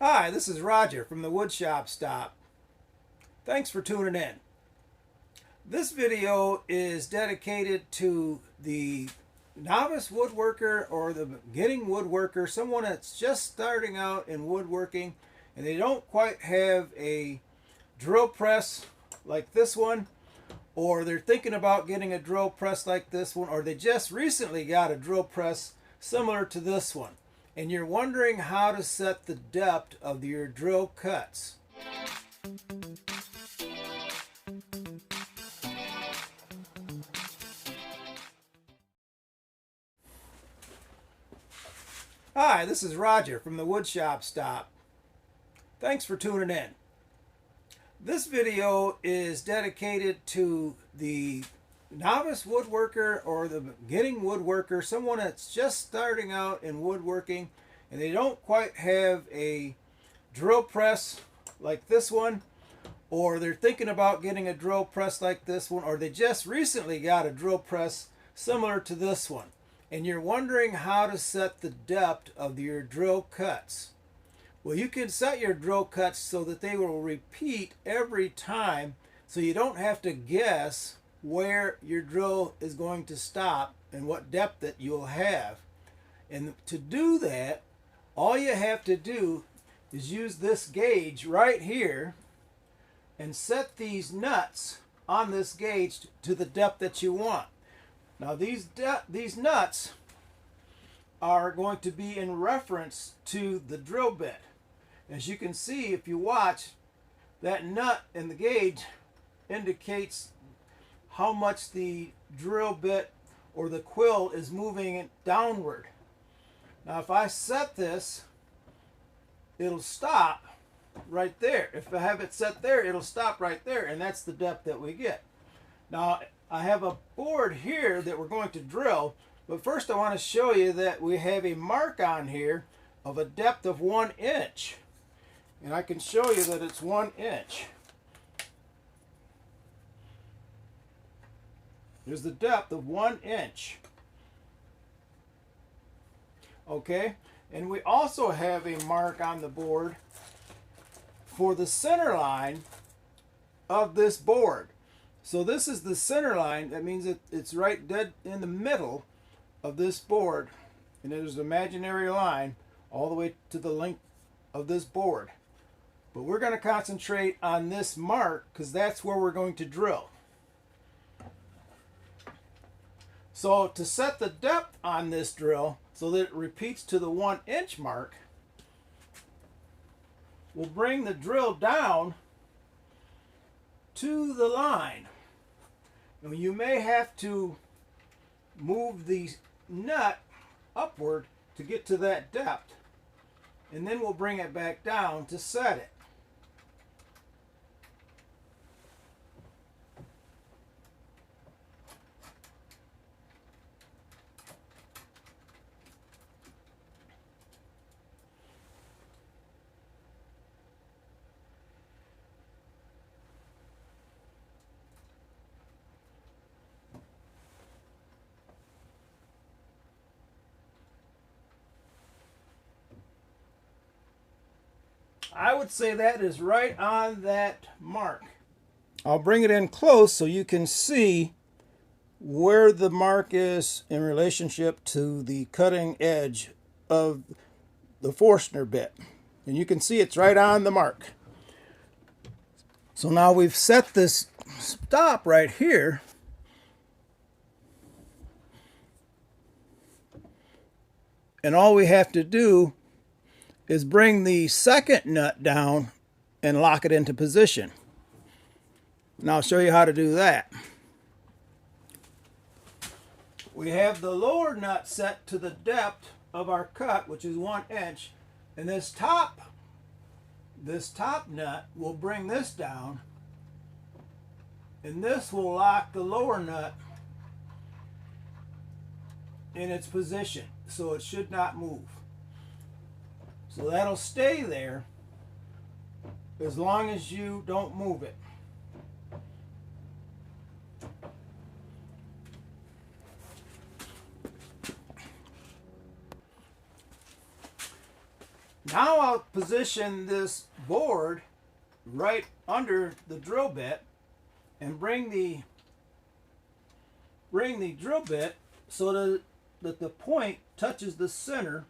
Hi, this is Roger from the WoodShop Stop. Thanks for tuning in. This video is dedicated to the novice woodworker or the beginning woodworker, someone that's just starting out in woodworking and they don't quite have a drill press like this one, or they're thinking about getting a drill press like this one, or they just recently got a drill press similar to this one, and you're wondering how to set the depth of your drill cuts. Hi, this is Roger from the WoodShop Stop. Thanks for tuning in. This video is dedicated to the novice woodworker or the beginning woodworker, someone that's just starting out in woodworking and they don't quite have a drill press like this one, or they're thinking about getting a drill press like this one, or they just recently got a drill press similar to this one, and you're wondering how to set the depth of your drill cuts. Well, you can set your drill cuts so that they will repeat every time, so you don't have to guess where your drill is going to stop and what depth that you'll have. And to do that, all you have to do is use this gauge right here and set these nuts on this gauge to the depth that you want. Now these nuts are going to be in reference to the drill bit. As you can see, if you watch, that nut in the gauge indicates how much the drill bit or the quill is moving it downward. Now if I set this, it'll stop right there. If I have it set there, it'll stop right there, and that's the depth that we get. Now I have a board here that we're going to drill, but first I want to show you that we have a mark on here of a depth of 1 inch. And I can show you that it's 1 inch. There's the depth of 1 inch. Okay, and we also have a mark on the board for the center line of this board. So this is the center line. That means it's right dead in the middle of this board, and there's an imaginary line all the way to the length of this board. But we're going to concentrate on this mark because that's where we're going to drill. So to set the depth on this drill so that it repeats to the 1 inch mark, we'll bring the drill down to the line. And you may have to move the nut upward to get to that depth, and then we'll bring it back down to set it. I would say that is right on that mark. I'll bring it in close so you can see where the mark is in relationship to the cutting edge of the Forstner bit. And you can see it's right on the mark. So now we've set this stop right here. And all we have to do is bring the second nut down and lock it into position. Now I'll show you how to do that. We have the lower nut set to the depth of our cut, which is 1 inch, and this top nut will bring this down, and this will lock the lower nut in its position, so it should not move. So that'll stay there as long as you don't move it. Now I'll position this board right under the drill bit and bring the drill bit so that the point touches the center.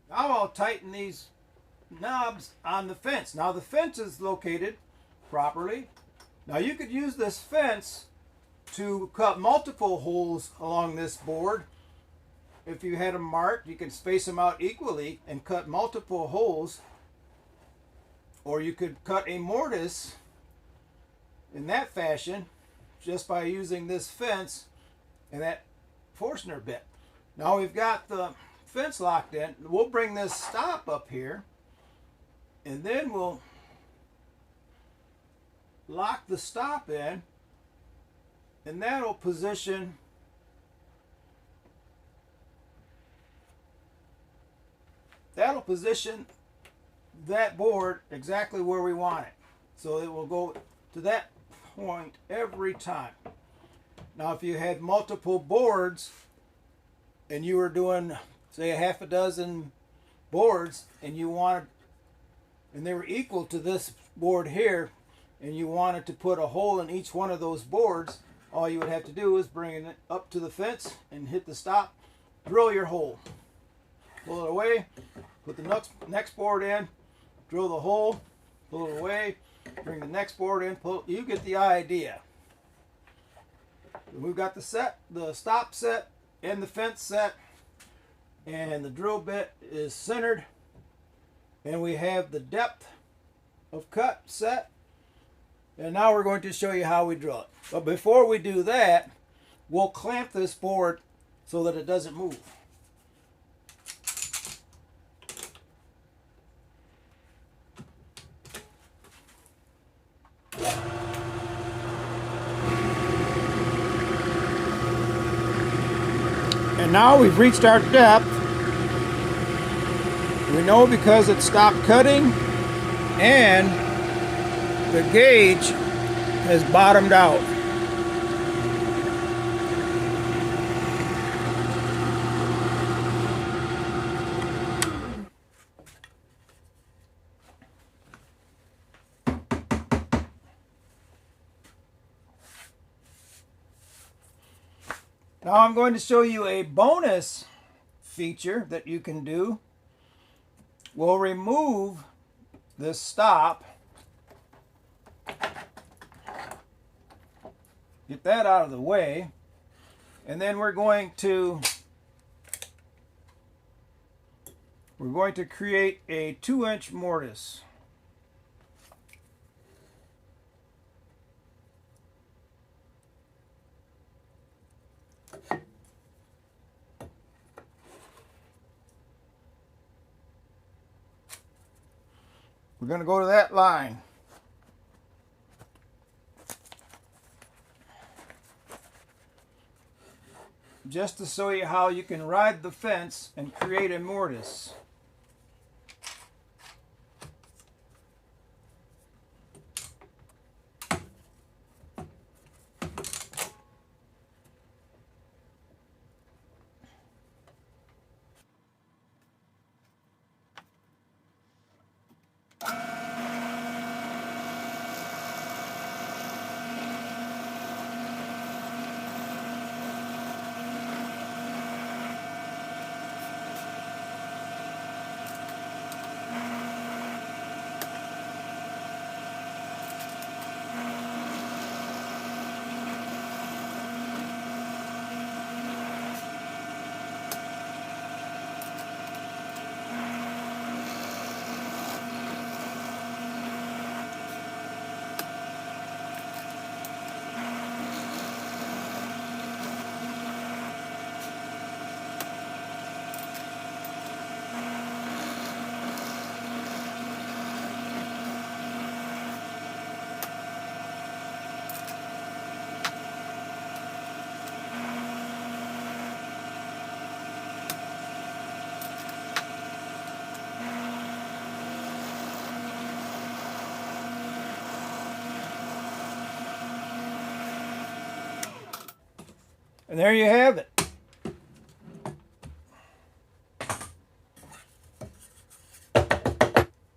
Now I'll tighten these knobs on the fence. Now the fence is located properly. Now you could use this fence to cut multiple holes along this board. If you had them marked, you can space them out equally and cut multiple holes. Or you could cut a mortise in that fashion just by using this fence and that Forstner bit. Now we've got the fence locked in. We'll bring this stop up here and then we'll lock the stop in, and that'll position that board exactly where we want it. So it will go to that point every time. Now if you had multiple boards and you were doing, say, a half a dozen boards and you wanted, and they were equal to this board here, and you wanted to put a hole in each one of those boards, all you would have to do is bring it up to the fence and hit the stop, drill your hole, pull it away, put the next board in, drill the hole, pull it away, bring the next board in, you get the idea. We've got the stop set and the fence set, and the drill bit is centered, and we have the depth of cut set. And now we're going to show you how we drill it. But before we do that, we'll clamp this board so that it doesn't move. And now we've reached our depth. We know because it stopped cutting and the gauge has bottomed out. Now I'm going to show you a bonus feature that you can do. We'll remove this stop. Get that out of the way, and then we're going to create a 2-inch mortise. We're going to go to that line. Just to show you how you can ride the fence and create a mortise. And there you have it.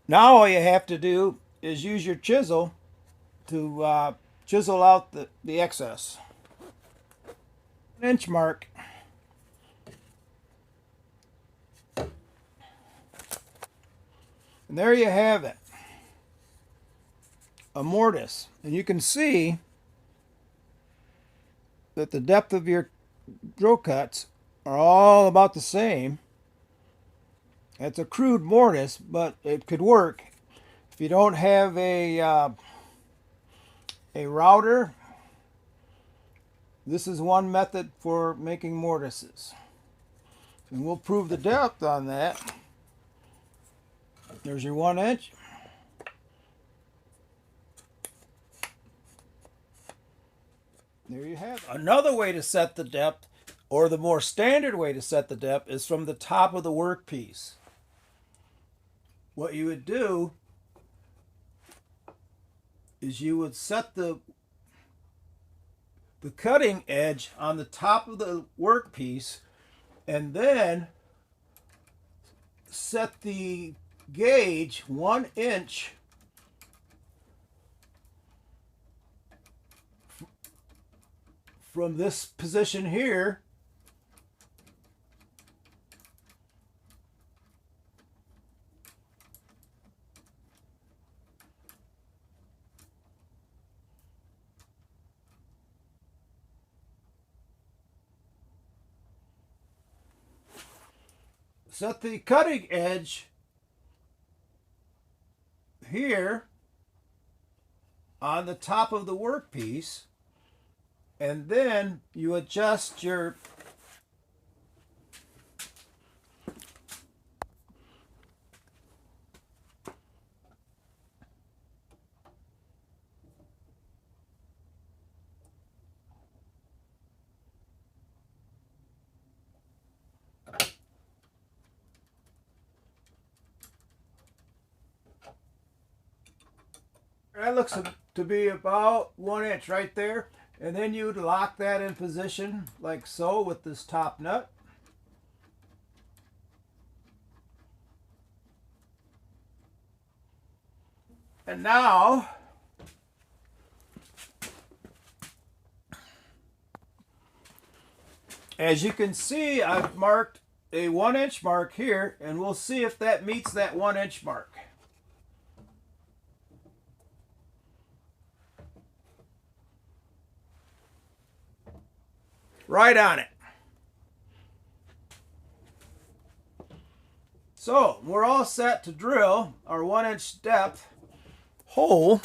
Now all you have to do is use your chisel to chisel out the excess. An inch mark. And there you have it. A mortise. And you can see that the depth of your drill cuts are all about the same. It's a crude mortise, but it could work. If you don't have a router, this is one method for making mortises. And we'll prove the depth on that. There's your 1 inch. There you have it. Another way to set the depth, or the more standard way to set the depth, is from the top of the workpiece. What you would do is you would set the cutting edge on the top of the workpiece, and then set the gauge 1 inch from this position here set the cutting edge here on the top of the workpiece, and then you adjust your that looks to be about 1 inch right there. And then you'd lock that in position like so with this top nut. And now, as you can see, I've marked a 1 inch mark here, and we'll see if that meets that 1 inch mark. Right on it. So we're all set to drill our 1 inch depth hole.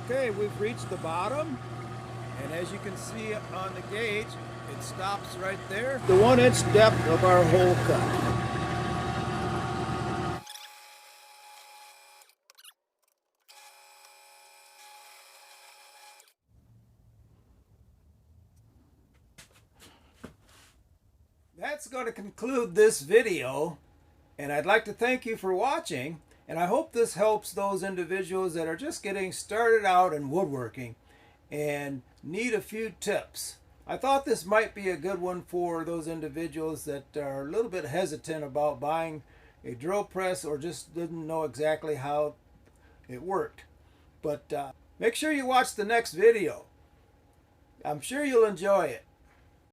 Okay, we've reached the bottom, and as you can see on the gauge, it stops right there. The 1 inch depth of our hole cut. That's going to conclude this video, and I'd like to thank you for watching. And I hope this helps those individuals that are just getting started out in woodworking and need a few tips. I thought this might be a good one for those individuals that are a little bit hesitant about buying a drill press or just didn't know exactly how it worked. But make sure you watch the next video. I'm sure you'll enjoy it.